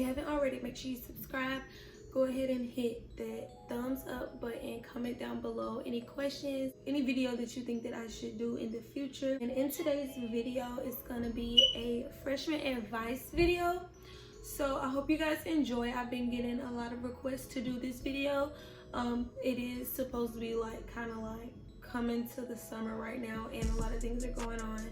you haven't already, make sure you subscribe. Go ahead and hit that thumbs up button. Comment down below any questions, any video that you think that I should do in the future. And in today's video, it's gonna be a freshman advice video. So I hope you guys enjoy. I've been getting a lot of requests to do this video. It is supposed to be like kind of like coming to the summer right now, and a lot of things are going on.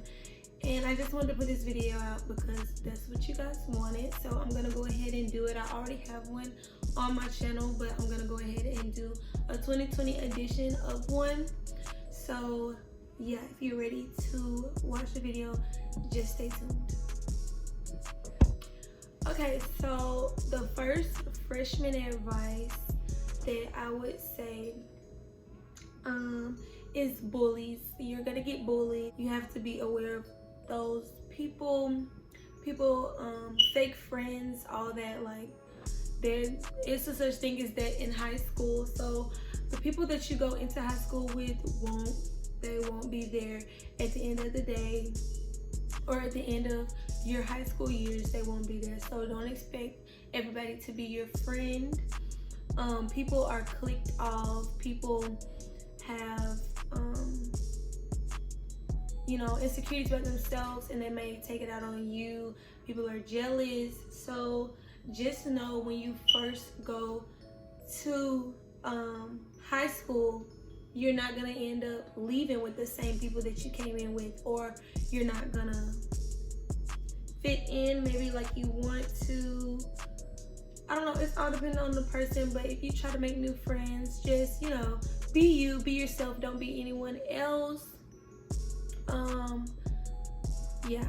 And I just wanted to put this video out because that's what you guys wanted. So I'm gonna go ahead and do it. I already have one on my channel, but I'm gonna go ahead and do a 2020 edition of one. So yeah, if you're ready to watch the video, just stay tuned. Okay, so the first freshman advice that I would say is bullies. You're gonna get bullied. You have to be aware of those people, fake friends, all that. Like, there is a such thing as that in high school. So the people that you go into high school with won't be there at the end of the day, or at the end of your high school years. They won't be there. So don't expect everybody to be your friend. People are clicked off. People have you know, insecurities about themselves, and they may take it out on you. People are jealous. So just know, when you first go to high school, you're not gonna end up leaving with the same people that you came in with, or you're not gonna fit in maybe like you want to. I don't know, it's all depending on the person. But if you try to make new friends, just, you know, be you, be yourself, don't be anyone else. Yeah,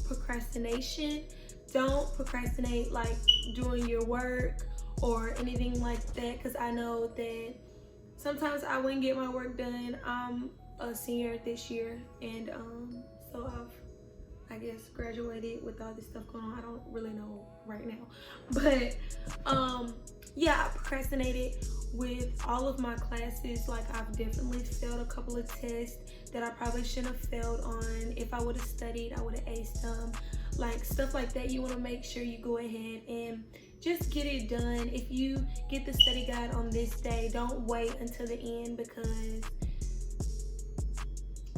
procrastination. Don't procrastinate like doing your work or anything like that, because I know that sometimes I wouldn't get my work done. I'm a senior this year, and so I guess graduated with all this stuff going on. I don't really know right now, but yeah, I procrastinated with all of my classes. Like, I've definitely failed a couple of tests that I probably shouldn't have failed on. If I would have studied, I would have aced them. Like, stuff like that, you want to make sure you go ahead and just get it done. If you get the study guide on this day, don't wait until the end, because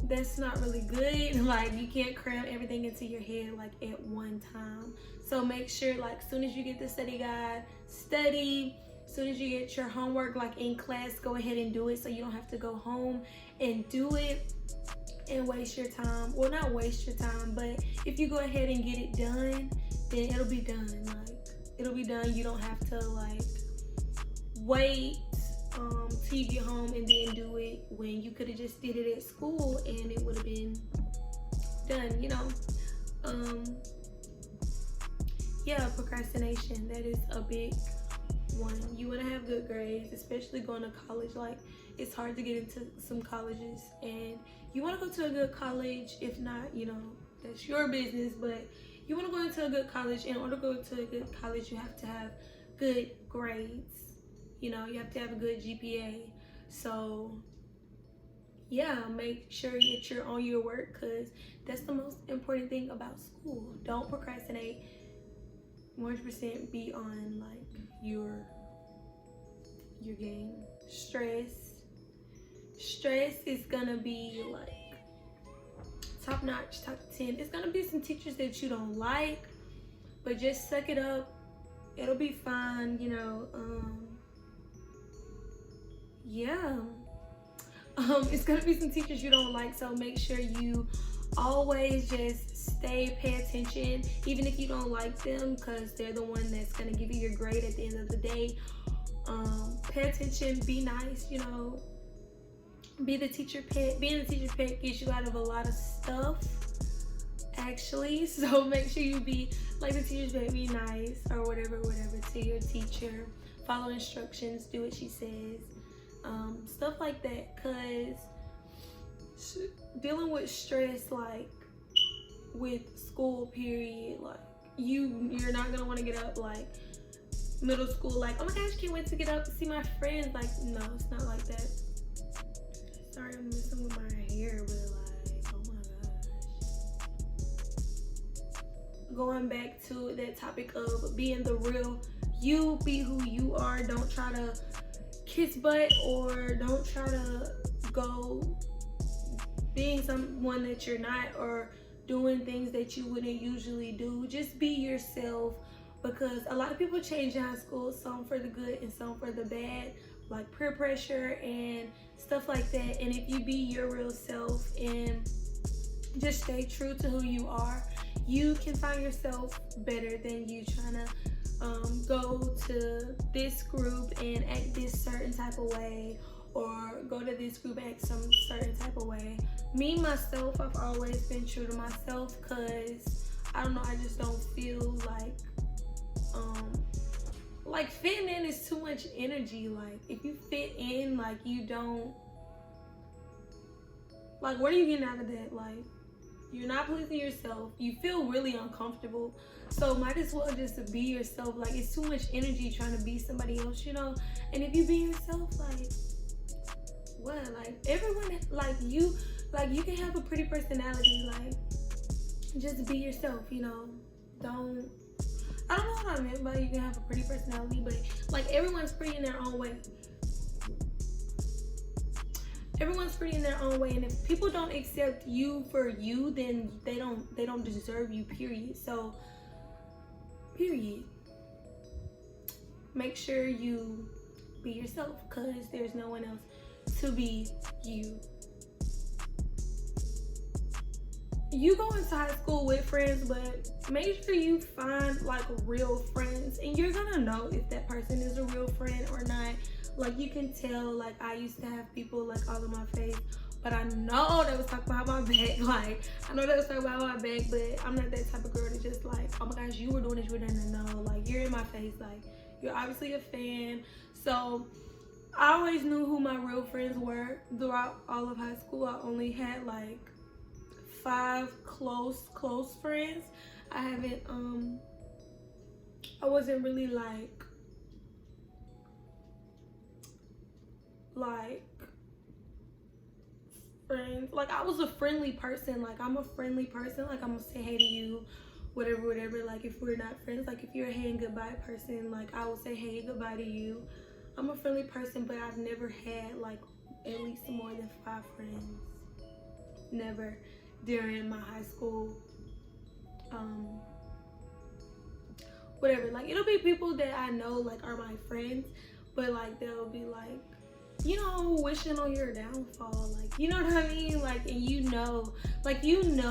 that's not really good. Like, you can't cram everything into your head like at one time. So make sure, like, as soon as you get the study guide, study. As soon as you get your homework like in class, go ahead and do it, so you don't have to go home and do it and waste your time. Well, not waste your time, but if you go ahead and get it done, then it'll be done. Like, it'll be done. You don't have to like wait till you get home and then do it, when you could have just did it at school and it would have been done, you know. Yeah, procrastination, that is a big one. You want to have good grades, especially going to college. Like, it's hard to get into some colleges, and you want to go to a good college. If not, you know, that's your business, but you want to go into a good college. In order to go to a good college, you have to have good grades. You know, you have to have a good GPA. So yeah, make sure that you're on your work, because that's the most important thing about school. Don't procrastinate. 100% be on like your game. Stress is gonna be like top notch, top 10. It's gonna be some teachers that you don't like, but just suck it up. It'll be fine, you know. Yeah, it's gonna be some teachers you don't like, so make sure you always just pay attention, even if you don't like them, because they're the one that's gonna give you your grade at the end of the day. Pay attention, be nice, you know, be the teacher pet. Being a teacher pet gets you out of a lot of stuff, actually. So make sure you be like the teacher's pet, be nice or whatever to your teacher. Follow instructions, do what she says, stuff like that. Because dealing with stress, like with school period, like you're not gonna want to get up like middle school, like, oh my gosh, can't wait to get up to see my friends. Like, no, it's not like that. Sorry, I'm messing with my hair, but like, oh my gosh. going back to that topic of being the real you, be who you are. Don't try to kiss butt, or don't try to go being someone that you're not, or doing things that you wouldn't usually do. Just be yourself, because a lot of people change in high school, some for the good and some for the bad, like peer pressure and stuff like that. And if you be your real self and just stay true to who you are, you can find yourself better than you trying to go to this group and act this certain type of way, or go to this group and act some certain type of way. Me, myself, I've always been true to myself, because I don't know, I just don't feel like fitting in is too much energy. Like, if you fit in, like, you don't, like, what are you getting out of that? Like, you're not pleasing yourself. You feel really uncomfortable. So might as well just be yourself. Like, it's too much energy trying to be somebody else, you know? And if you be yourself, like, what? Like, everyone, like, you can have a pretty personality. Like, just be yourself, you know? I don't know what I meant by you can have a pretty personality, but, like, everyone's pretty in their own way. Everyone's pretty in their own way, and if people don't accept you for you, then they don't deserve you, period. So, period. Make sure you be yourself, because there's no one else to be you. You go into high school with friends, but make sure you find, like, real friends, and you're gonna know if that person is a real friend or not. Like, you can tell. Like, I used to have people, like, all in my face, but I know they was talking behind my back. Like, I know they was talking behind my back, but I'm not that type of girl to just, like, oh my gosh, you were doing this, you didn't know. Like, you're in my face. Like, you're obviously a fan. So I always knew who my real friends were throughout all of high school. I only had, like, 5 close friends. I wasn't really like friends. Like, I was a friendly person. Like, I'm a friendly person. Like, I'm gonna say hey to you, whatever. Like, if we're not friends, like, if you're a hey and goodbye person, like, I will say hey, goodbye to you. I'm a friendly person, but I've never had, like, at least more than 5 friends. Never. During my high school, whatever. Like, it'll be people that I know, like, are my friends, but, like, they'll be like, you know, wishing on your downfall. Like, you know what I mean? Like, and you know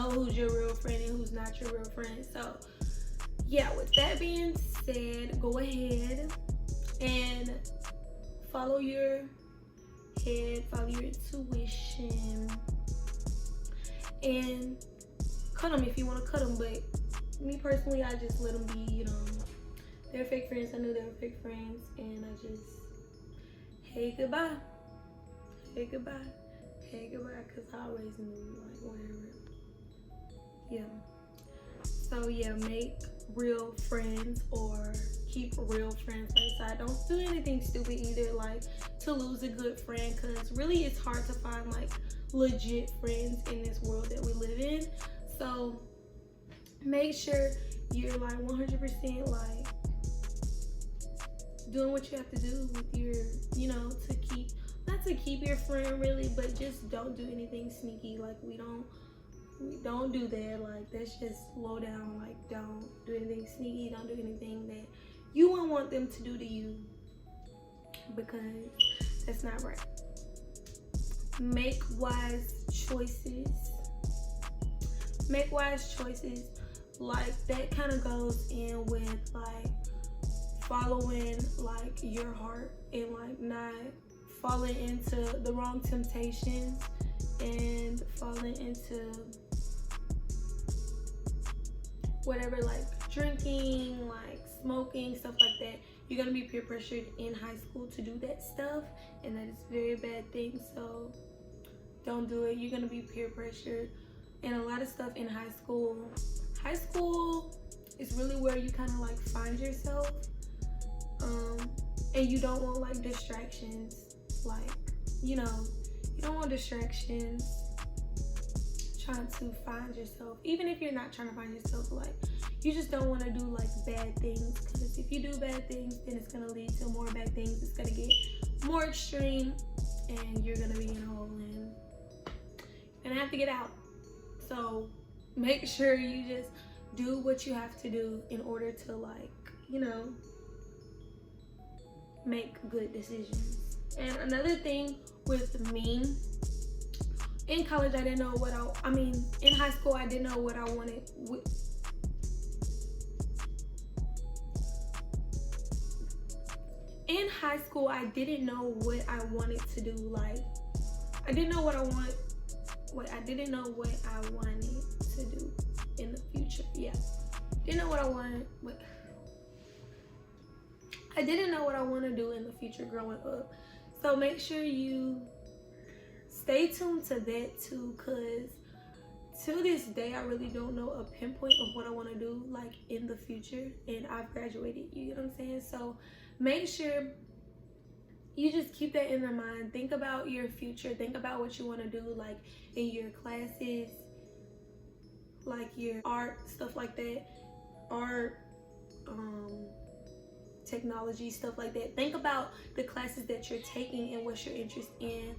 who's your real friend and who's not your real friend. So yeah, with that being said, go ahead and follow your head, follow your intuition, and cut them if you want to cut them. But me personally, I just let them be. You know, they're fake friends. I knew they were fake friends, and I just hey goodbye, because I always knew, like, whatever. Yeah. So yeah, make real friends, or keep real friends by your side. Don't do anything stupid either, like, to lose a good friend, because really it's hard to find, like, legit friends in this world that we live in. So make sure you're, like, 100% like doing what you have to do with your, you know, not to keep your friend really, but just don't do anything sneaky. Like, we don't do that. Like, that's just low down. Like, don't do anything sneaky. Don't do anything that you wouldn't want them to do to you, because that's not right. Make wise choices. Like, that kind of goes in with, like, following, like, your heart, and, like, not falling into the wrong temptations and falling into whatever, like, drinking, like, smoking, stuff like that. You're gonna be peer pressured in high school to do that stuff, and that is a very bad thing. So don't do it. You're gonna be peer pressured, and a lot of stuff in high school. High school is really where you kind of, like, find yourself, and you don't want, like, distractions. Like, you know, you don't want distractions trying to find yourself. Even if you're not trying to find yourself, like, you just don't want to do like bad things, because if you do bad things, then it's going to lead to more bad things. It's going to get more extreme, and you're going to be in a hole, and you're going to have to get out. So make sure you just do what you have to do in order to, like, you know, make good decisions. And another thing with me, in college, I didn't know what in high school, I didn't know what I wanted. In high school, I didn't know what I wanted to do. Like, I didn't know what I wanted to do in the future. Yeah. Didn't know what I wanted. I didn't know what I want to do in the future growing up. So make sure you stay tuned to that too, because to this day, I really don't know a pinpoint of what I want to do like in the future, and I've graduated, you get what I'm saying? So make sure you just keep that in your mind. Think about your future. Think about what you want to do, like in your classes, like your art, stuff like that, art, technology, stuff like that. Think about the classes that you're taking and what you're interested in,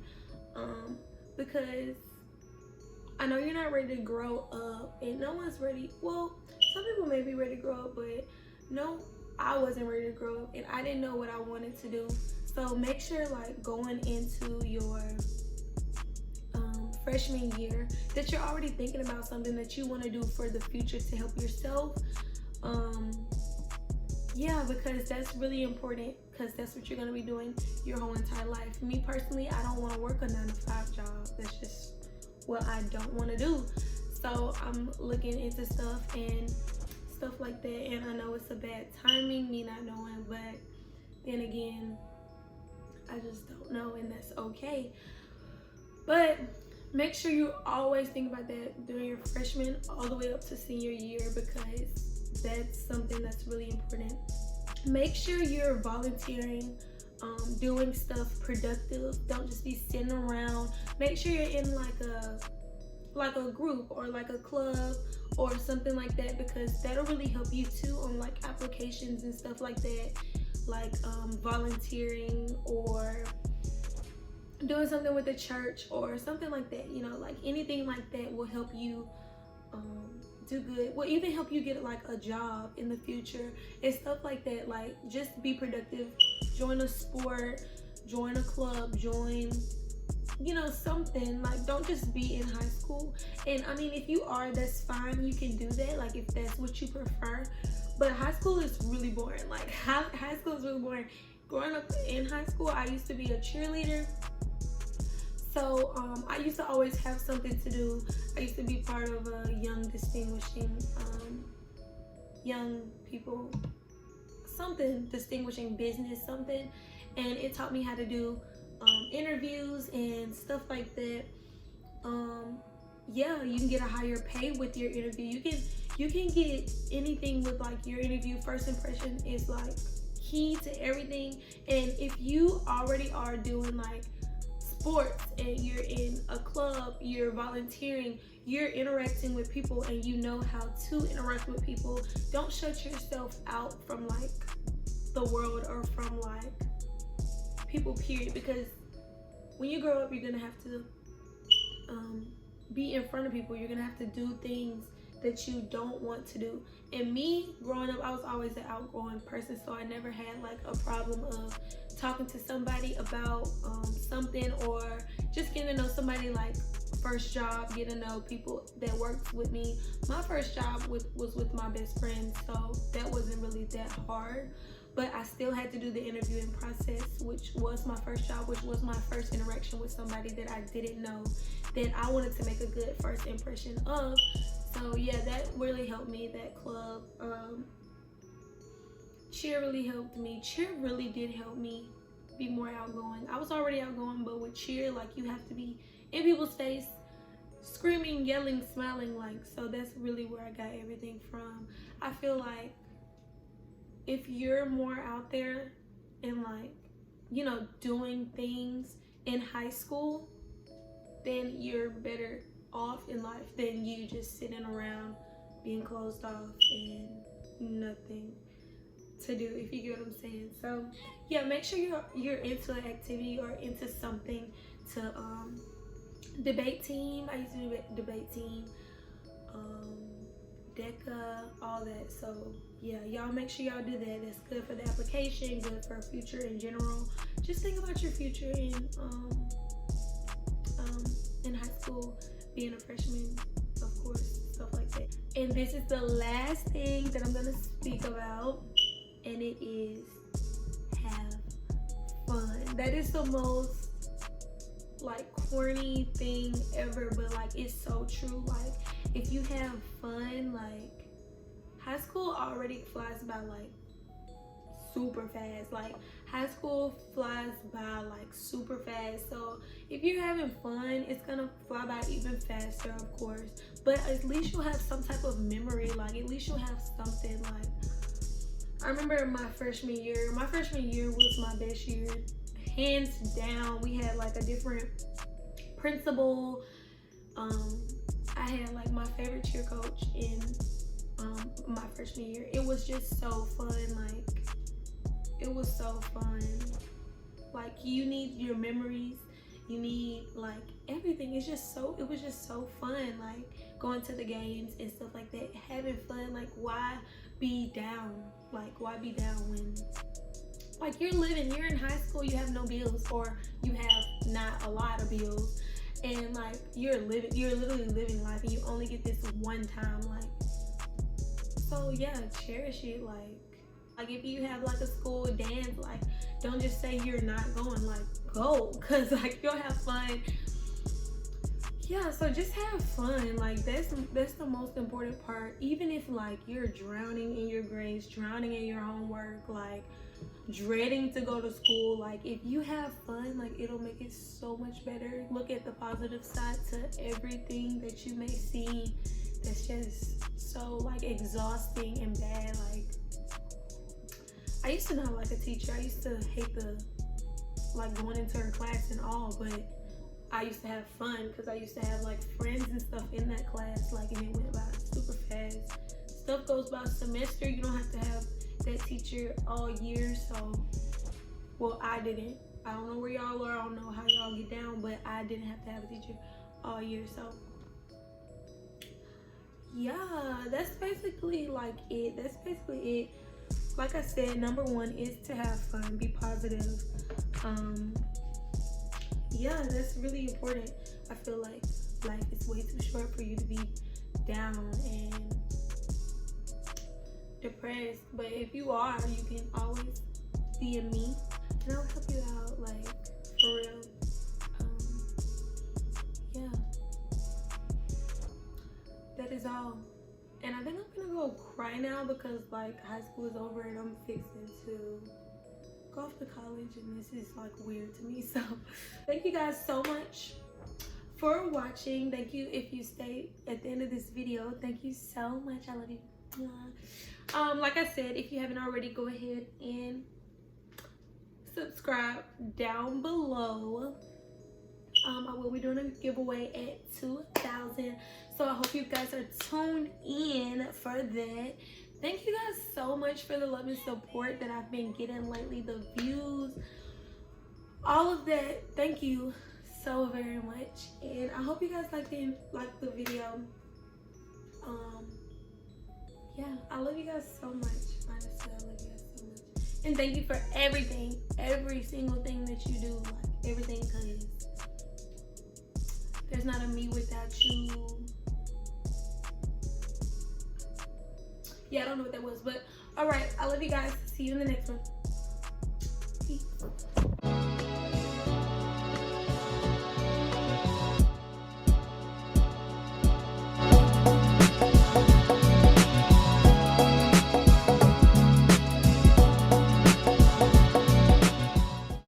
because I know you're not ready to grow up, and no one's ready. Well, some people may be ready to grow up, but no, I wasn't ready to grow up, and I didn't know what I wanted to do. So make sure, like, going into your freshman year, that you're already thinking about something that you want to do for the future to help yourself. Yeah, because that's really important, because that's what you're going to be doing your whole entire life. Me personally, I don't want to work a 9-to-5 job. That's just what I don't want to do. So I'm looking into stuff like that, and I know it's a bad timing, me not knowing, but then again, I just don't know, and that's okay. But make sure you always think about that during your freshman all the way up to senior year, because that's something that's really important. Make sure you're volunteering, doing stuff productive. Don't just be sitting around. Make sure you're in like a group or like a club or something like that, because that'll really help you too on like applications and stuff like that, like volunteering or doing something with the church or something like that, you know, like anything like that will help you do good. Will even help you get like a job in the future and stuff like that. Like, just be productive, join a sport, join a club, join, you know, something. Like, don't just be in high school. And I mean, if you are, that's fine, you can do that, like if that's what you prefer. But high school is really boring. Like, high school is really boring. Growing up in high school, I used to be a cheerleader. So I used to always have something to do. I used to be part of a young people, something distinguishing business, something, and it taught me how to do interviews and stuff like that. Yeah, you can get a higher pay with your interview. You can get anything with like your interview. First impression is like key to everything. And if you already are doing like sports and you're in a club, you're volunteering, you're interacting with people, and you know how to interact with people, don't shut yourself out from like the world or from like people, period. Because when you grow up, you're gonna have to be in front of people. You're gonna have to do things that you don't want to do. And me growing up, I was always an outgoing person, so I never had like a problem of talking to somebody about something, or just getting to know somebody. Like, first job, getting to know people that worked with me. My first job was with my best friend, so that wasn't really that hard. But I still had to do the interviewing process, which was my first job, which was my first interaction with somebody that I didn't know, that I wanted to make a good first impression of. So yeah, that really helped me, that club. Cheer really helped me. Cheer really did help me be more outgoing. I was already outgoing, but with cheer, like, you have to be in people's face, screaming, yelling, smiling, like, so that's really where I got everything from. I feel like if you're more out there and like, you know, doing things in high school, then you're better off in life than you just sitting around being closed off and nothing to do, if you get what I'm saying. So yeah, make sure you're into an activity or into something to debate team. I used to do debate team, DECA, all that. So yeah, y'all make sure y'all do that. That's good for the application, good for future in general. Just think about your future in high school, being a freshman, of course, stuff like that. And this is the last thing that I'm gonna speak about, and it is have fun. That is the most like corny thing ever, but like it's so true. Like if you have fun, like high school already flies by like super fast. Like high school flies by like super fast. So if you're having fun, it's gonna fly by even faster, of course. But at least you'll have some type of memory. Like at least you'll have something. Like I remember my freshman year. My freshman year was my best year, hands down. We had like a different principal. I had like my favorite cheer coach in my freshman year. It was just so fun. Like it was so fun. Like you need your memories, you need like everything. It was just so fun. Like going to the games and stuff like that, having fun. Like why be down? Like why be down when like you're in high school, you have no bills, or you have not a lot of bills, and like you're literally living life, and you only get this one time. Like so yeah, cherish it. Like if you have like a school dance, like don't just say you're not going. Like go, cause like you'll have fun. Yeah, so just have fun. Like that's the most important part. Even if like you're drowning in your grades, drowning in your homework, like dreading to go to school, like if you have fun, like it'll make it so much better. Look at the positive side to everything that you may see that's just so like exhausting and bad. Like I used to not like a teacher. I used to hate like going into her class and all, but I used to have fun because I used to have like friends and stuff in that class. Like, and it went by super fast. Stuff goes by semester. You don't have to have that teacher all year. So, well, I didn't. I don't know where y'all are. I don't know how y'all get down, but I didn't have to have a teacher all year. So, yeah, that's basically like it. That's basically it. Like I said, number one is to have fun, be positive. Yeah, that's really important. I feel like life is way too short for you to be down and depressed. But if you are, you can always DM me and I'll help you out, like for real. Yeah, that is all. And I think I'm gonna go cry now because like high school is over and I'm fixing to go off to college, and this is like weird to me. So thank you guys so much for watching. Thank you if you stayed at the end of this video. Thank you so much. I love you. Like I said, if you haven't already, go ahead and subscribe down below. I will be doing a giveaway at 2,000, so I hope you guys are tuned in for that. Thank you guys so much for the love and support that I've been getting lately, the views, all of that. Thank you so very much, and I hope you guys like the video. Yeah, I love you guys so much. Honestly, I love you guys so much, and thank you for everything, every single thing that you do, like everything, cause there's not a me without you. Yeah, I don't know what that was, but all right, I love you guys. See you in the next one.